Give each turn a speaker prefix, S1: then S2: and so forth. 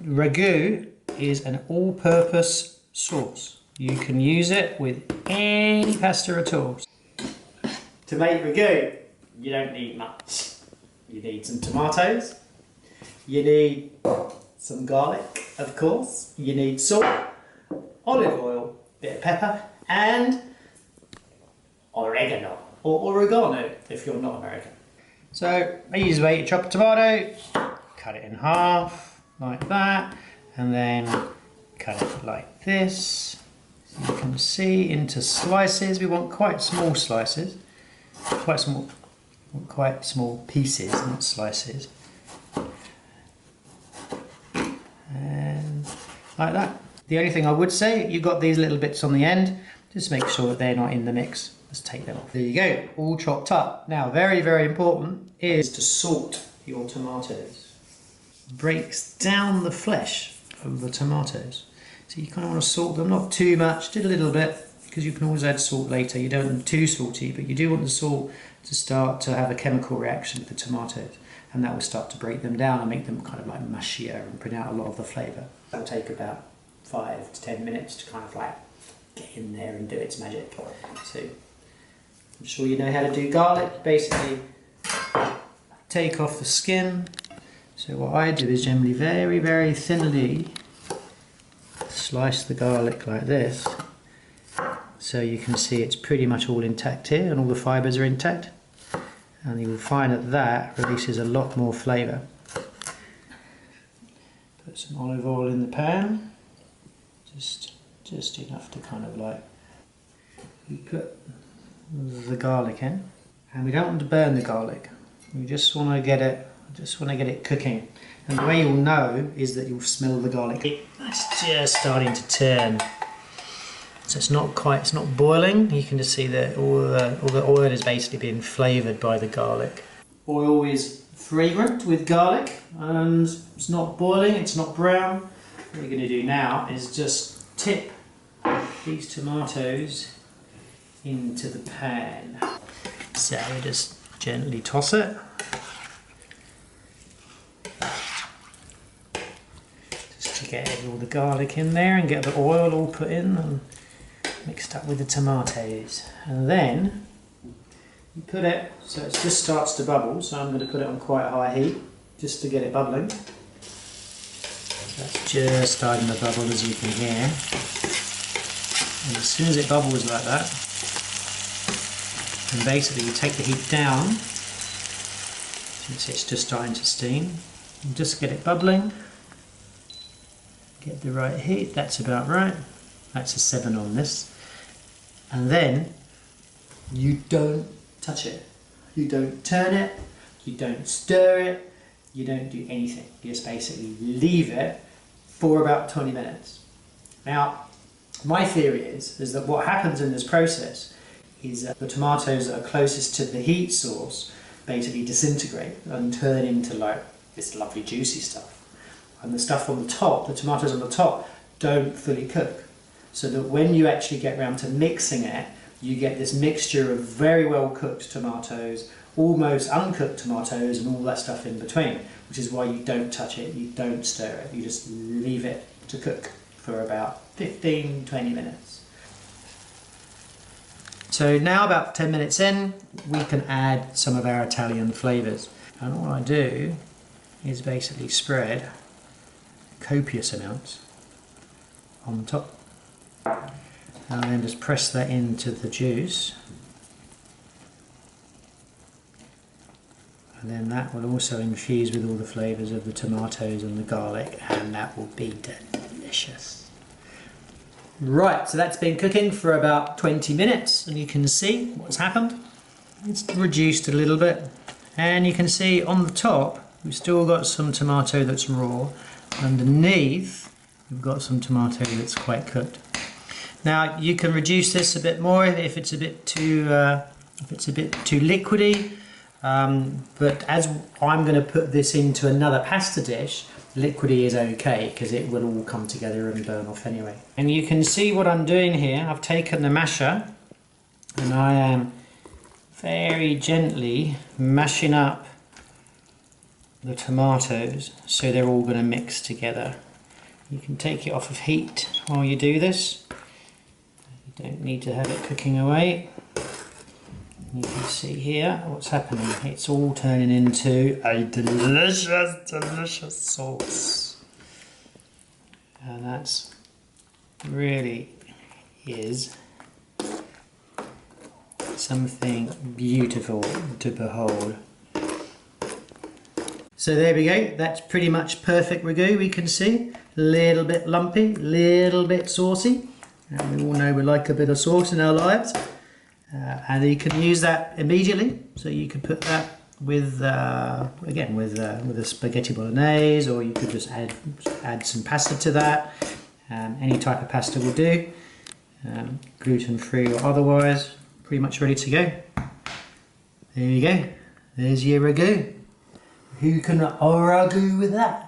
S1: Ragú is an all-purpose sauce. You can use it with any pasta at all. To make Ragú, you don't need much. You need some tomatoes, you need some garlic, of course, you need salt, olive oil, bit of pepper, and oregano, or oregano if you're not American. So I use way to chop a tomato, cut it in half, like that, and then cut it like this. So you can see into slices. We want quite small slices, quite small pieces, not slices. And like that. The only thing I would say, you've got these little bits on the end, just make sure that they're not in the mix. Let's take them off. There you go, all chopped up. Now, very, very important is to salt your tomatoes. Breaks down the flesh of the tomatoes. So you kind of want to salt them, not too much, just a little bit, because you can always add salt later. You don't want them too salty, but you do want the salt to start to have a chemical reaction with the tomatoes. And that will start to break them down and make them kind of like mushier and bring out a lot of the flavour. That will take about 5 to 10 minutes to kind of like get in there and do its magic. So I'm sure you know how to do garlic. Basically take off the skin. So what I do is generally very, very thinly slice the garlic like this, so you can see it's pretty much all intact here and all the fibres are intact, and you will find that that releases a lot more flavour. Put some olive oil in the pan, just enough to kind of like, you put the garlic in, and we don't want to burn the garlic, we just want to get it cooking. And the way you'll know is that you'll smell the garlic. It's just starting to turn. So it's not boiling. You can just see that all the oil is basically being flavoured by the garlic. Oil is fragrant with garlic, and it's not boiling, it's not brown. What we're going to do now is just tip these tomatoes into the pan. So we just gently toss it. To get all the garlic in there and get the oil all put in and mixed up with the tomatoes. And then you put it, so it just starts to bubble, so I'm going to put it on quite a high heat just to get it bubbling. So that's just starting to bubble, as you can hear. And as soon as it bubbles like that, and basically you take the heat down, since it's just starting to steam, and just get it bubbling. Get the right heat, that's about right. That's a 7 on this. And then you don't touch it. You don't turn it, you don't stir it, you don't do anything. You just basically leave it for about 20 minutes. Now, my theory is that what happens in this process is that the tomatoes that are closest to the heat source basically disintegrate and turn into like this lovely juicy stuff. And the stuff on the top, the tomatoes on the top, don't fully cook. So that when you actually get around to mixing it, you get this mixture of very well cooked tomatoes, almost uncooked tomatoes, and all that stuff in between, which is why you don't touch it, you don't stir it, you just leave it to cook for about 15-20 minutes. So now about 10 minutes in, we can add some of our Italian flavours. And all I do is basically spread copious amounts on top, and then just press that into the juice, and then that will also infuse with all the flavours of the tomatoes and the garlic, and that will be delicious. Right, so that's been cooking for about 20 minutes, and you can see what's happened. It's reduced a little bit, and you can see on the top we've still got some tomato that's raw. Underneath we've got some tomato that's quite cooked. Now you can reduce this a bit more if it's a bit too liquidy, but as I'm going to put this into another pasta dish, liquidy is okay because it will all come together and burn off anyway. And you can see what I'm doing here. I've taken the masher and I am very gently mashing up the tomatoes so they're all going to mix together. You can take it off of heat while you do this. You don't need to have it cooking away. You can see here what's happening. It's all turning into a delicious, delicious sauce. And that's really is something beautiful to behold. So there we go, that's pretty much perfect ragu. We can see a little bit lumpy, little bit saucy, and we all know we like a bit of sauce in our lives, and you can use that immediately. So you could put that with again with a spaghetti bolognese, or you could just add some pasta to that. Any type of pasta will do, gluten-free or otherwise. Pretty much ready to go. There you go, there's your ragu. Who can ragu with that?